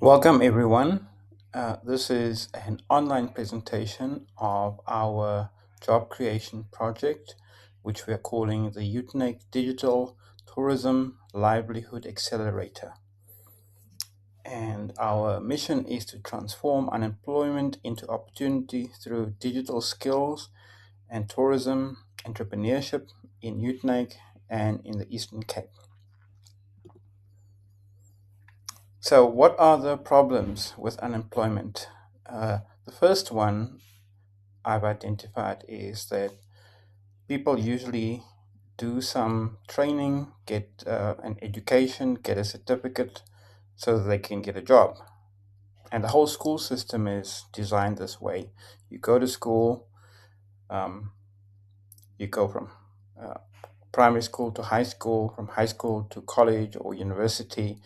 Welcome, everyone. This is an online presentation of our job creation project, which we are calling the Uitenhage Digital Tourism Livelihood Accelerator. And our mission is to transform unemployment into opportunity through digital skills and tourism entrepreneurship in Uitenhage and in the Eastern Cape. So, what are the problems with unemployment? The first one I've identified is that people usually do some training, get an education, get a certificate so that they can get a job. And the whole school system is designed this way. You go to school, um, you go from uh, primary school to high school, from high school to college or university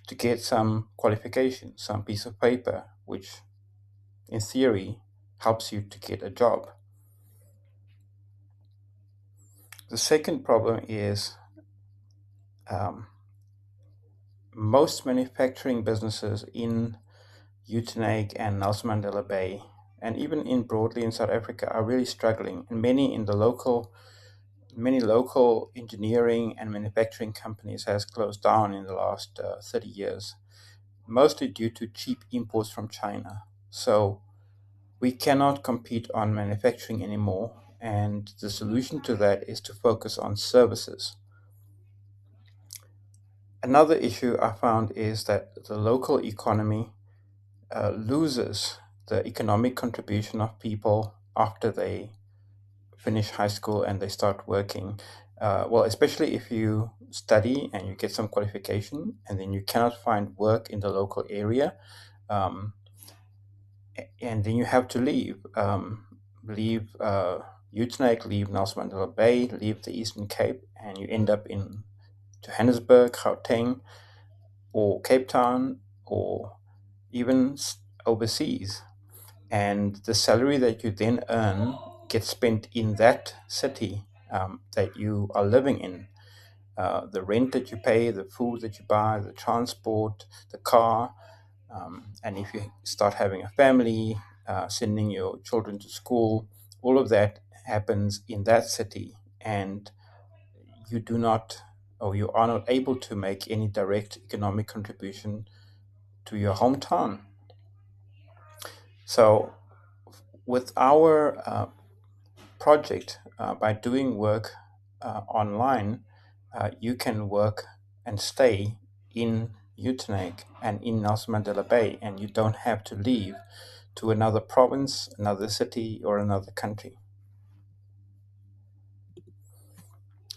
to get some qualification, some piece of paper, which in theory helps you to get a job. The second problem is um, most manufacturing businesses in Uitenhage and Nelson Mandela Bay, and even in broadly in South Africa, are really struggling. And many local engineering and manufacturing companies has closed down in the last 30 years, mostly due to cheap imports from China. So we cannot compete on manufacturing anymore, and the solution to that is to focus on services. Another issue I found is that the local economy loses the economic contribution of people after they finish high school and they start working. Well, especially if you study and you get some qualification and then you cannot find work in the local area, um, and then you have to leave Uitenhage, leave Nelson Mandela Bay, leave the Eastern Cape, and you end up in Johannesburg, Gauteng, or Cape Town, or even overseas. And the salary that you then earn gets spent in that city that you are living in. The rent that you pay, the food that you buy, the transport, the car, and if you start having a family, sending your children to school, all of that happens in that city, and you do not, or you are not able to make any direct economic contribution to your hometown. So, with our project, by doing work online, you can work and stay in Uitenhage and in Nelson Mandela Bay, and you don't have to leave to another province, another city, or another country.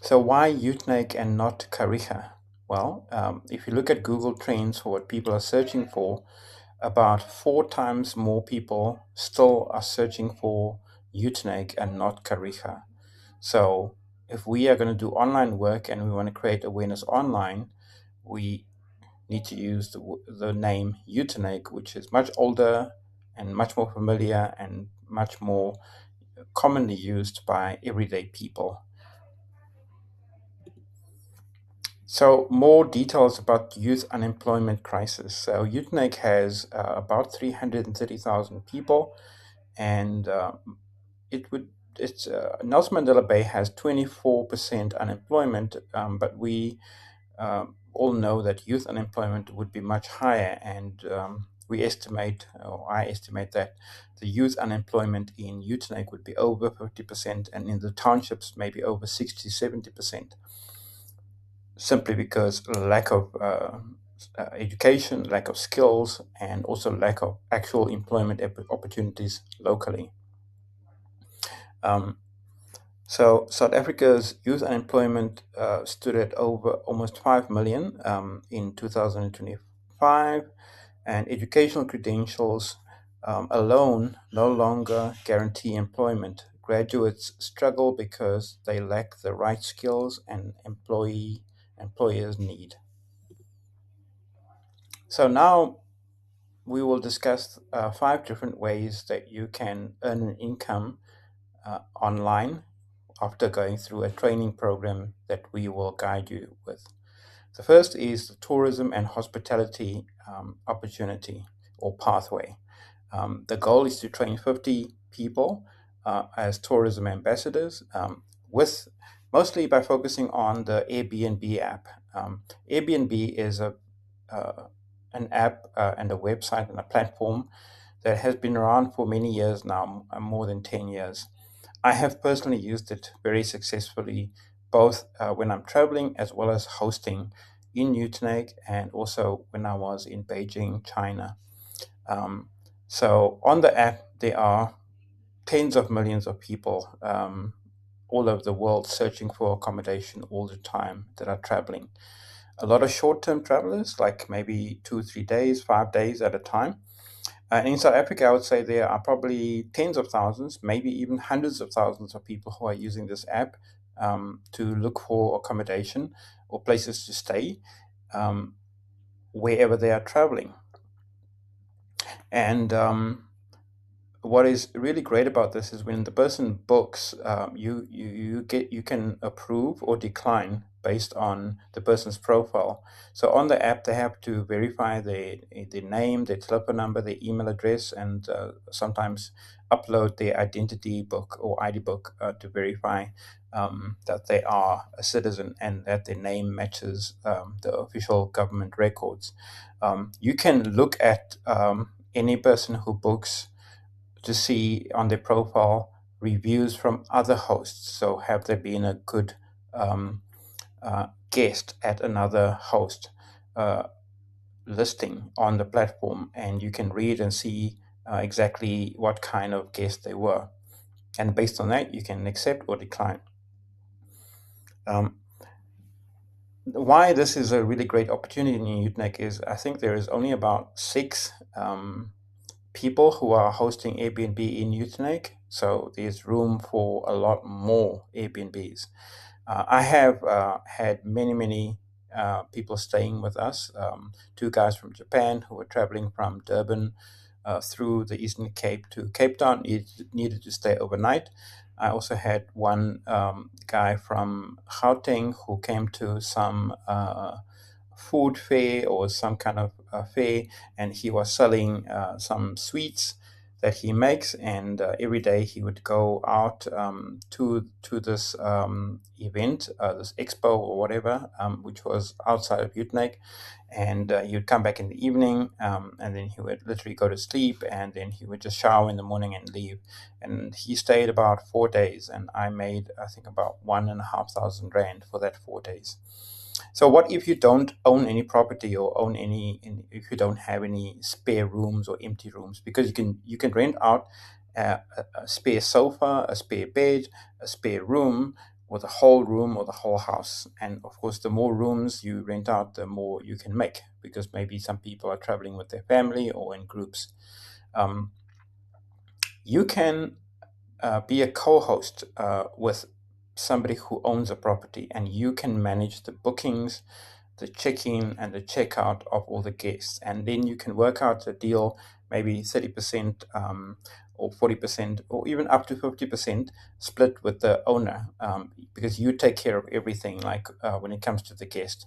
So why Uitenhage and not Kariega? Well, if you look at Google Trends for what people are searching for, about 4 times more people still are searching for Uitenhage and not Kariega. So if we are going to do online work and we want to create awareness online, we need to use the name Uitenhage, which is much older and much more familiar and much more commonly used by everyday people. So more details about youth unemployment crisis. So Uitenhage has about 330,000 people, and it would it's Nelson Mandela Bay has 24% unemployment, but we all know that youth unemployment would be much higher, and we estimate, or I estimate, that the youth unemployment in Uitenhage would be over 50%, and in the townships maybe over 60, 70%, simply because lack of education, lack of skills, and also lack of actual employment opportunities locally. Um, So South Africa's youth unemployment stood at over almost 5 million in 2025, and educational credentials alone no longer guarantee employment. Graduates struggle because they lack the right skills and employers need. So now we will discuss 5 different ways that you can earn an income online after going through a training program that we will guide you with. The first is the tourism and hospitality opportunity or pathway. The goal is to train 50 people as tourism ambassadors, with mostly by focusing on the Airbnb app. Airbnb is uh, an app and a website and a platform that has been around for many years now, more than 10 years. I have personally used it very successfully, both when I'm traveling as well as hosting in Uitenhage and also when I was in Beijing, China. Um, so on the app, there are tens of millions of people all over the world searching for accommodation all the time that are traveling. A lot of short term travelers, like maybe 2, 3 days, 5 days at a time. And in South Africa, I would say there are probably tens of thousands, maybe even hundreds of thousands of people who are using this app to look for accommodation or places to stay um, wherever they are traveling. And what is really great about this is when the person books, you can approve or decline based on the person's profile. So on the app, they have to verify their name, their telephone number, their email address, and sometimes upload their identity book or ID book to verify that they are a citizen and that their name matches the official government records. You can look at any person who books to see on their profile reviews from other hosts. So, have there been a good um, guest at another host uh, listing on the platform? And you can read and see exactly what kind of guest they were. And based on that, you can accept or decline. Um, why this is a really great opportunity in Utenhage is I think there is only about six people who are hosting Airbnb in Uitenhage, so there's room for a lot more Airbnbs. I have had many people staying with us. Two guys from Japan who were traveling from Durban through the Eastern Cape to Cape Town needed to stay overnight. I also had one guy from Gauteng who came to some food fair or some kind of fair, and he was selling some sweets that he makes. And every day he would go out to this event, this expo or whatever, which was outside of Uitenhage. And he would come back in the evening, and then he would literally go to sleep, and then he would just shower in the morning and leave. And he stayed about 4 days, and I made, I think, about 1,500 rand for that 4 days. So what if you don't own any property or own if you don't have any spare rooms or empty rooms? Because you can rent out a spare sofa, a spare bed, a spare room, or the whole room or the whole house. And of course, the more rooms you rent out, the more you can make, because maybe some people are traveling with their family or in groups. Um, you can be a co-host with somebody who owns a property, and you can manage the bookings, the check-in and the checkout of all the guests. And then you can work out a deal, maybe 30% or 40% or even up to 50% split with the owner, because you take care of everything, like when it comes to the guest.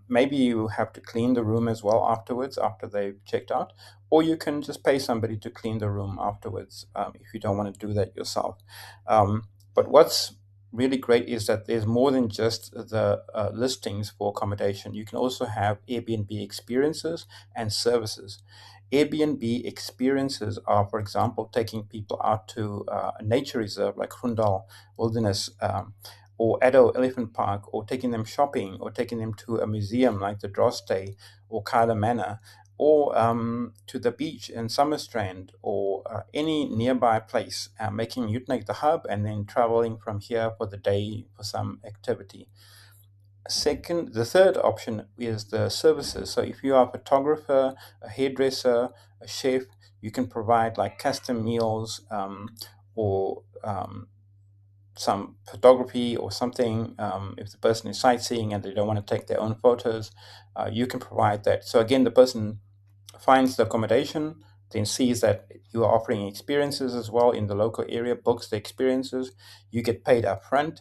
Maybe you have to clean the room as well afterwards, after they've checked out, or you can just pay somebody to clean the room afterwards if you don't want to do that yourself. But what's really great is that there's more than just the listings for accommodation. You can also have Airbnb experiences and services. Airbnb experiences are, for example, taking people out to a nature reserve like Hundal Wilderness, or Addo Elephant Park, or taking them shopping, or taking them to a museum like the Droste or Kyla Manor, or to the beach in Summerstrand, or any nearby place, making Uitenhage the hub and then traveling from here for the day for some activity. The third option is the services. So if you are a photographer, a hairdresser, a chef, you can provide like custom meals, or some photography or something. If the person is sightseeing and they don't want to take their own photos, you can provide that. So again, the person finds the accommodation, then sees that you are offering experiences as well in the local area, books the experiences. You get paid upfront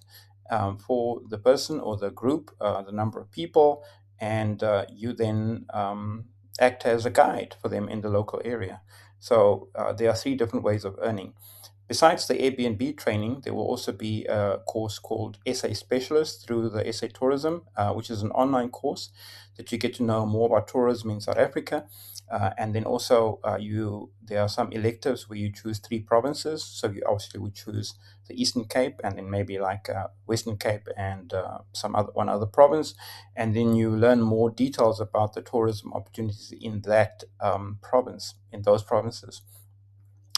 for the person or the group, the number of people, and you then act as a guide for them in the local area. So there are three different ways of earning. Besides the Airbnb training, there will also be a course called SA Specialist through the SA Tourism, which is an online course that you get to know more about tourism in South Africa. And then also, there are some electives where you choose three provinces. So you obviously would choose the Eastern Cape, and then maybe like Western Cape and one other province, and then you learn more details about the tourism opportunities in that province, in those provinces.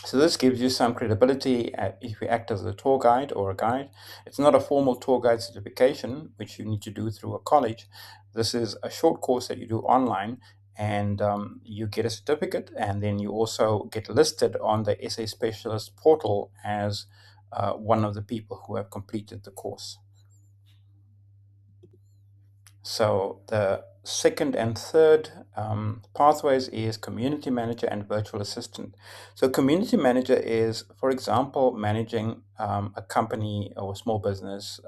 So this gives you some credibility if you act as a tour guide or a guide. It's not a formal tour guide certification, which you need to do through a college. This is a short course that you do online, and you get a certificate, and then you also get listed on the SA Specialist portal as one of the people who have completed the course. So the second and third pathways is community manager and virtual assistant. So community manager is, for example, managing a company or a small business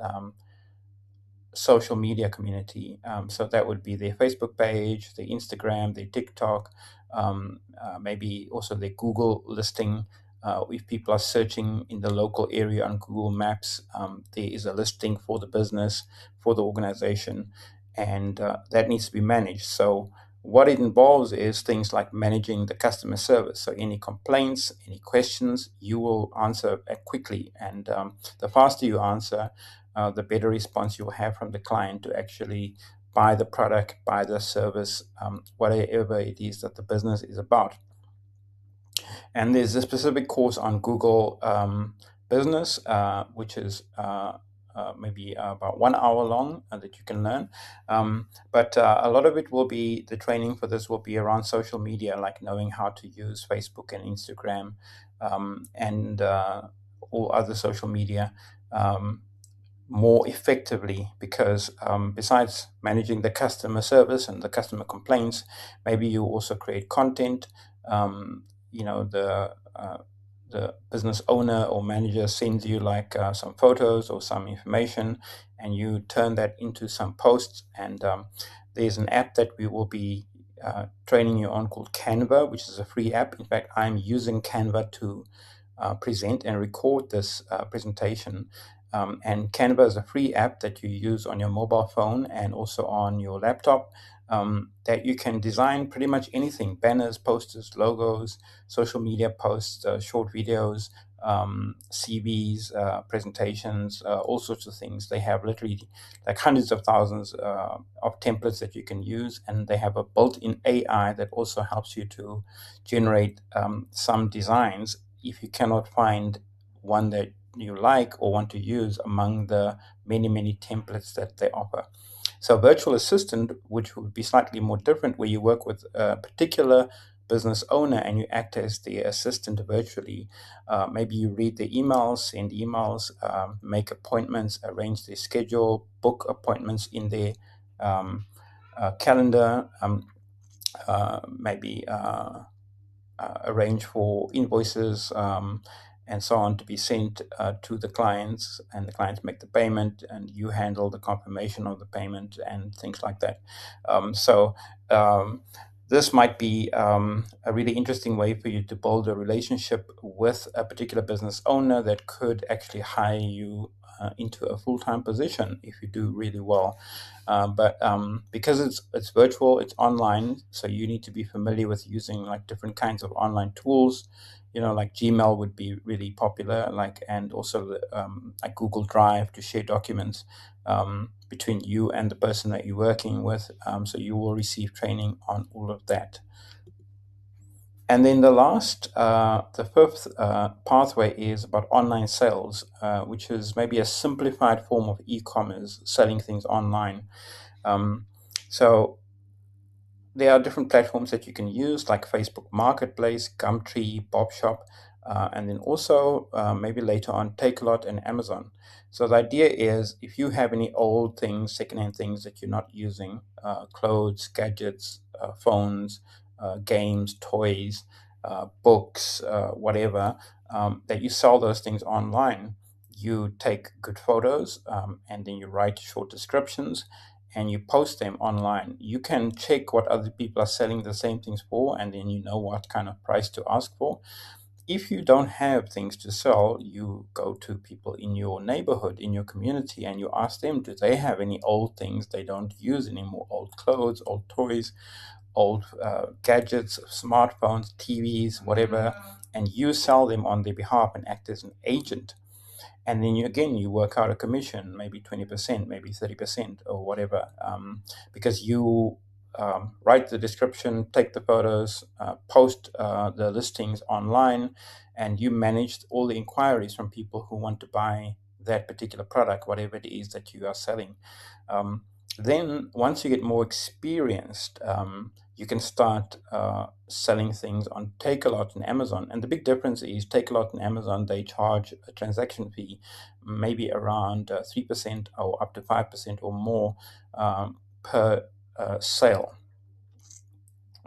social media community. So that would be their Facebook page, their Instagram, their TikTok, maybe also their Google listing. If people are searching in the local area on Google Maps, there is a listing for the business, for the organization, and that needs to be managed. So what it involves is things like managing the customer service. So any complaints, any questions, you will answer quickly. And the faster you answer, the better response you'll have from the client to actually buy the product, buy the service, whatever it is that the business is about. And there's a specific course on Google Business, which is maybe about 1 hour long that you can learn. But a lot of it will be, the training for this will be around social media, like knowing how to use Facebook and Instagram and all other social media more effectively, because besides managing the customer service and the customer complaints, maybe you also create content. You know, the business owner or manager sends you like some photos or some information, and you turn that into some posts. And there's an app that we will be training you on called Canva, which is a free app. In fact, I'm using Canva to present and record this presentation. And Canva is a free app that you use on your mobile phone and also on your laptop, that you can design pretty much anything: banners, posters, logos, social media posts, short videos, CVs, presentations, all sorts of things. They have literally like hundreds of thousands of templates that you can use, and they have a built-in AI that also helps you to generate some designs if you cannot find one that you like or want to use among the many, many templates that they offer. So virtual assistant, which would be slightly more different, where you work with a particular business owner and you act as the assistant virtually. Maybe you read the emails, send emails, make appointments, arrange their schedule, book appointments in their calendar, maybe arrange for invoices and so on to be sent to the clients, and the clients make the payment, and you handle the confirmation of the payment and things like that. So this might be a really interesting way for you to build a relationship with a particular business owner that could actually hire you into a full-time position if you do really well. But because it's virtual, it's online, so you need to be familiar with using like different kinds of online tools. You know, like Gmail would be really popular, and also like Google Drive to share documents between you and the person that you're working with. So you will receive training on all of that. And then the fifth pathway is about online sales, which is maybe a simplified form of e-commerce, selling things online. So there are different platforms that you can use, like Facebook Marketplace, Gumtree, Bobshop, and then also maybe later on Takealot and Amazon. So the idea is, if you have any old things, secondhand things that you're not using, clothes, gadgets, phones, games, toys, books, whatever, that you sell those things online. You take good photos, and then you write short descriptions, and you post them online, you can check what other people are selling the same things for, and then you know what kind of price to ask for. If you don't have things to sell, you go to people in your neighborhood, in your community, and you ask them, do they have any old things they don't use anymore? Old clothes, old toys, old gadgets, smartphones, TVs, whatever, and you sell them on their behalf and act as an agent. And then you work out a commission, maybe 20%, maybe 30%, or whatever, because you write the description, take the photos, post the listings online, and you manage all the inquiries from people who want to buy that particular product, whatever it is that you are selling. Then once you get more experienced, you can start selling things on Takealot and Amazon. And the big difference is Takealot and Amazon, they charge a transaction fee, maybe around 3% or up to 5% or more per sale.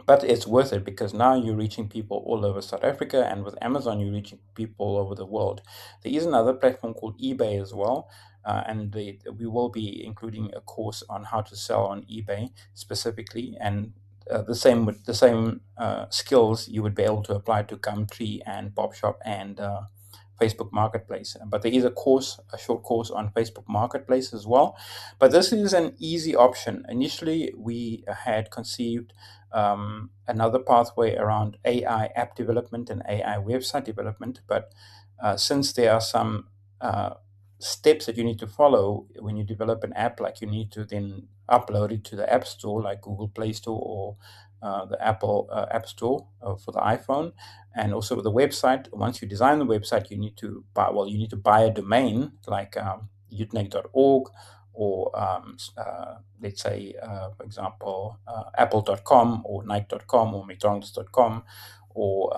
But it's worth it because now you're reaching people all over South Africa, and with Amazon, you're reaching people all over the world. There is another platform called eBay as well, and we will be including a course on how to sell on eBay specifically, and the same with the same skills you would be able to apply to Gumtree and BobShop and Facebook Marketplace. But there is a short course on Facebook Marketplace as well. But this is an easy option. Initially, we had conceived another pathway around AI app development and AI website development. But since there are some steps that you need to follow when you develop an app, like you need to then upload it to the App Store, like Google Play Store or the Apple App Store for the iPhone, and also with the website. Once you design the website, you need to buy a domain like uitenhage.org, or let's say, for example, apple.com or nike.com or mcdonalds.com, or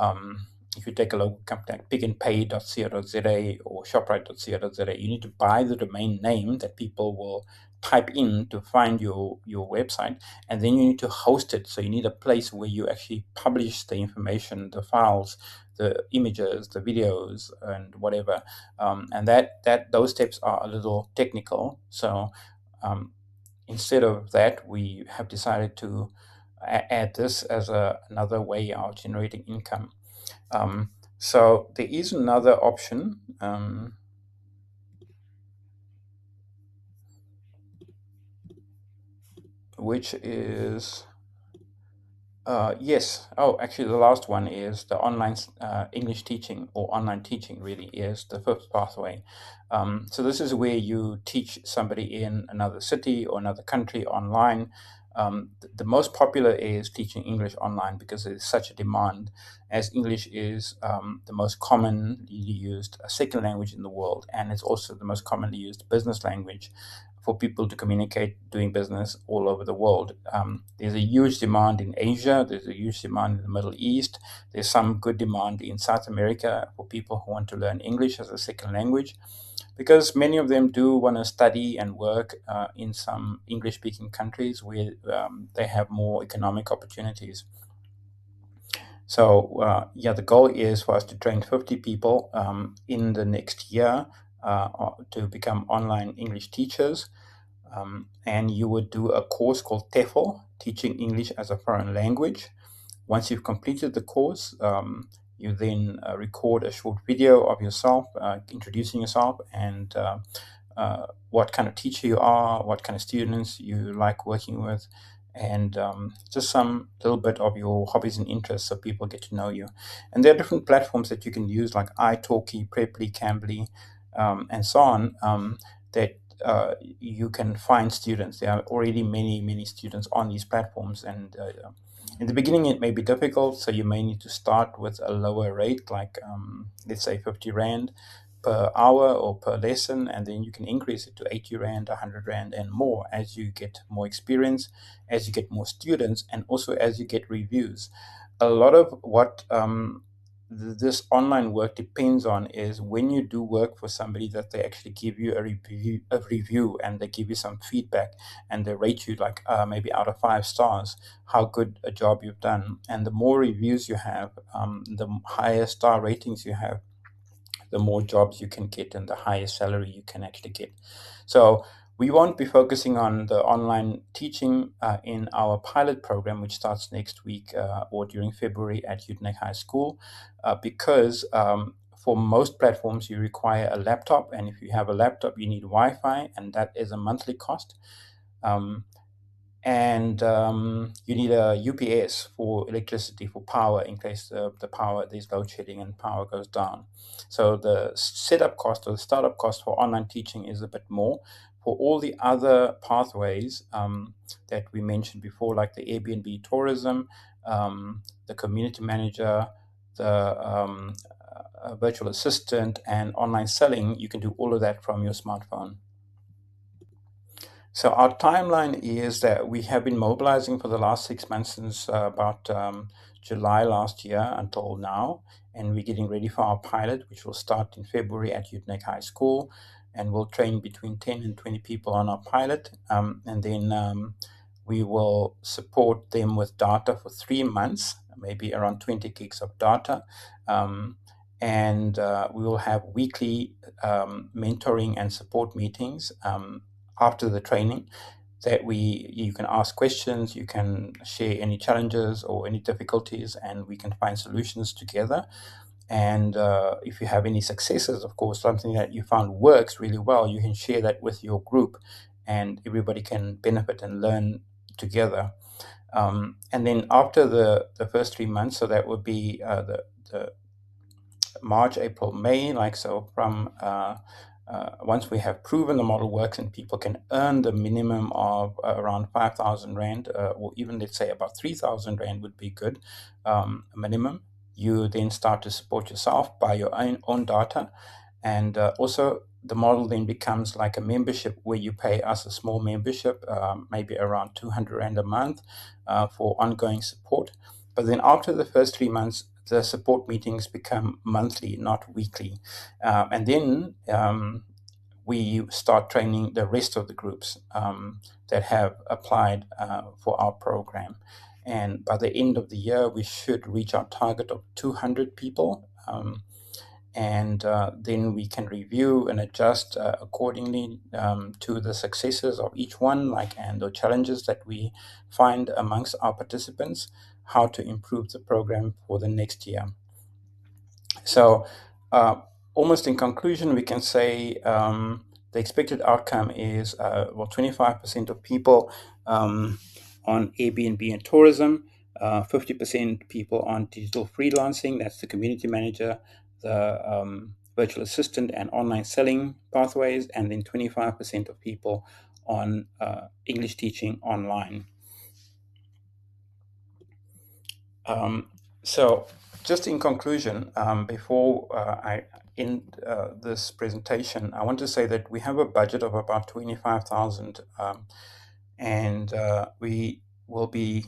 if you take a local company like pickandpay.co.za or shoprite.co.za, you need to buy the domain name that people will type in to find your website, and then you need to host it. So you need a place where you actually publish the information, the files, the images, the videos, and whatever. And those steps are a little technical. So instead of that, we have decided to add this as another way of generating income. So there is another option, which is, yes. Oh, actually, the last one is the online English teaching, or online teaching really is the fifth pathway. So this is where you teach somebody in another city or another country online. The most popular is teaching English online because there's such a demand, as English is the most commonly used second language in the world, and it's also the most commonly used business language for people to communicate doing business all over the world. There's a huge demand in Asia, there's a huge demand in the Middle East, there's some good demand in South America for people who want to learn English as a second language, because many of them do want to study and work in some English-speaking countries where they have more economic opportunities. So the goal is for us to train 50 people in the next year to become online English teachers. And you would do a course called TEFL, Teaching English as a Foreign Language. Once you've completed the course, you then record a short video of yourself, introducing yourself, and what kind of teacher you are, what kind of students you like working with, and just some little bit of your hobbies and interests so people get to know you. And there are different platforms that you can use, like italki, Preply, Cambly, and so on, that you can find students. There are already many students on these platforms, and in the beginning it may be difficult, so you may need to start with a lower rate, like let's say 50 Rand per hour or per lesson, and then you can increase it to 80 Rand, 100 Rand, and more as you get more experience, as you get more students, and also as you get reviews. A lot of what this online work depends on is when you do work for somebody, that they actually give you a review, and they give you some feedback, and they rate you like maybe out of 5 stars, how good a job you've done. And the more reviews you have, the higher star ratings you have, the more jobs you can get and the higher salary you can actually get. So We won't be focusing on the online teaching in our pilot program, which starts next week or during February at Uitenhage High School, because for most platforms you require a laptop, and if you have a laptop, you need Wi-Fi, and that is a monthly cost. Um, and you need a UPS for electricity, for power, in case there's load shedding and power goes down. So the setup cost or the startup cost for online teaching is a bit more. For all the other pathways that we mentioned before, like the Airbnb tourism, the community manager, the virtual assistant, and online selling, you can do all of that from your smartphone. So our timeline is that we have been mobilizing for the last 6 months, since about July last year until now, and we're getting ready for our pilot, which will start in February at Uitenhage High School, and we'll train between 10 and 20 people on our pilot, and then we will support them with data for 3 months, maybe around 20 gigs of data, and we will have weekly mentoring and support meetings after the training, that you can ask questions, you can share any challenges or any difficulties, and we can find solutions together. And if you have any successes, of course, something that you found works really well, you can share that with your group, and everybody can benefit and learn together. And then after the first 3 months, so that would be the March, April, May, like so, from once we have proven the model works and people can earn the minimum of around 5,000 Rand, or even let's say about 3,000 Rand would be good, minimum. You then start to support yourself by your own data. And also the model then becomes like a membership, where you pay us a small membership, maybe around 200 Rand a month for ongoing support. But then after the first 3 months, the support meetings become monthly, not weekly. And then we start training the rest of the groups that have applied for our program. And by the end of the year, we should reach our target of 200 people. And then we can review and adjust accordingly to the successes of each one, and the challenges that we find amongst our participants, how to improve the program for the next year. So, almost in conclusion, we can say the expected outcome is 25% of people on Airbnb and tourism, 50% people on digital freelancing, that's the community manager, the virtual assistant, and online selling pathways, and then 25% of people on English teaching online. So, just in conclusion, before I end this presentation, I want to say that we have a budget of about 25,000, and we will be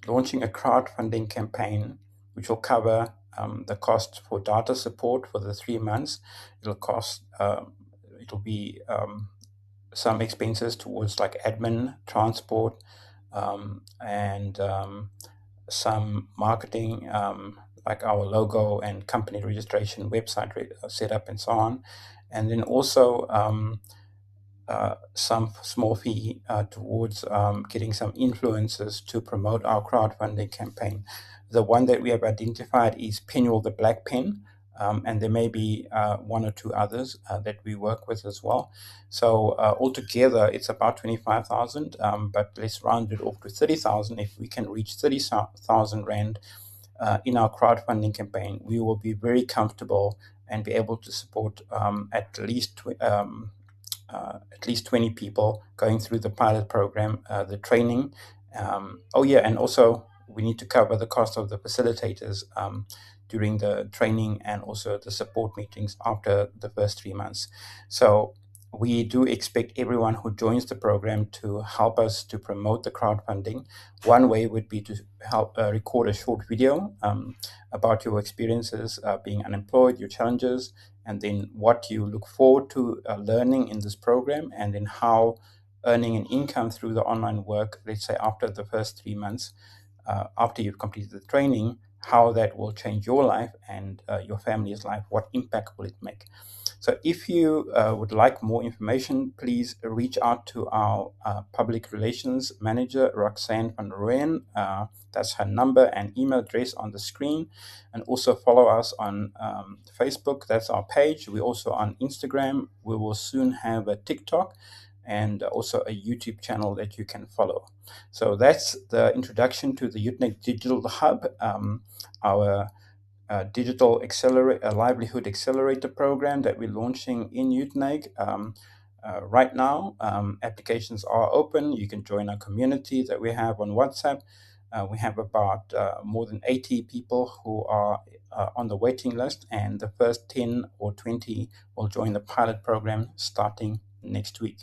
launching a crowdfunding campaign, which will cover the cost for data support for the 3 months. It'll be some expenses towards like admin, transport, and some marketing, like our logo and company registration, website setup, and so on. And then also some small fee towards getting some influencers to promote our crowdfunding campaign. The one that we have identified is Penuel the Black Pen, and there may be one or two others that we work with as well. So altogether, it's about 25,000, but let's round it off to 30,000. If we can reach 30,000 Rand in our crowdfunding campaign, we will be very comfortable and be able to support at least 20 people going through the pilot program, the training. And also we need to cover the cost of the facilitators during the training, and also the support meetings after the first 3 months. So we do expect everyone who joins the program to help us to promote the crowdfunding. One way would be to help record a short video about your experiences being unemployed, your challenges, and then what you look forward to learning in this program, and then how earning an income through the online work, let's say after the first 3 months, after you've completed the training, how that will change your life and your family's life, what impact will it make. So if you would like more information, please reach out to our public relations manager, Roxanne van Rooyen. That's her number and email address on the screen. And also follow us on Facebook. That's our page. We're also on Instagram. We will soon have a TikTok and also a YouTube channel that you can follow. So that's the introduction to the Uitenhage Digital Hub, our digital livelihood accelerator program that we're launching in Uitenhage. Right now, applications are open. You can join our community that we have on WhatsApp. We have about more than 80 people who are on the waiting list, and the first 10 or 20 will join the pilot program starting next week.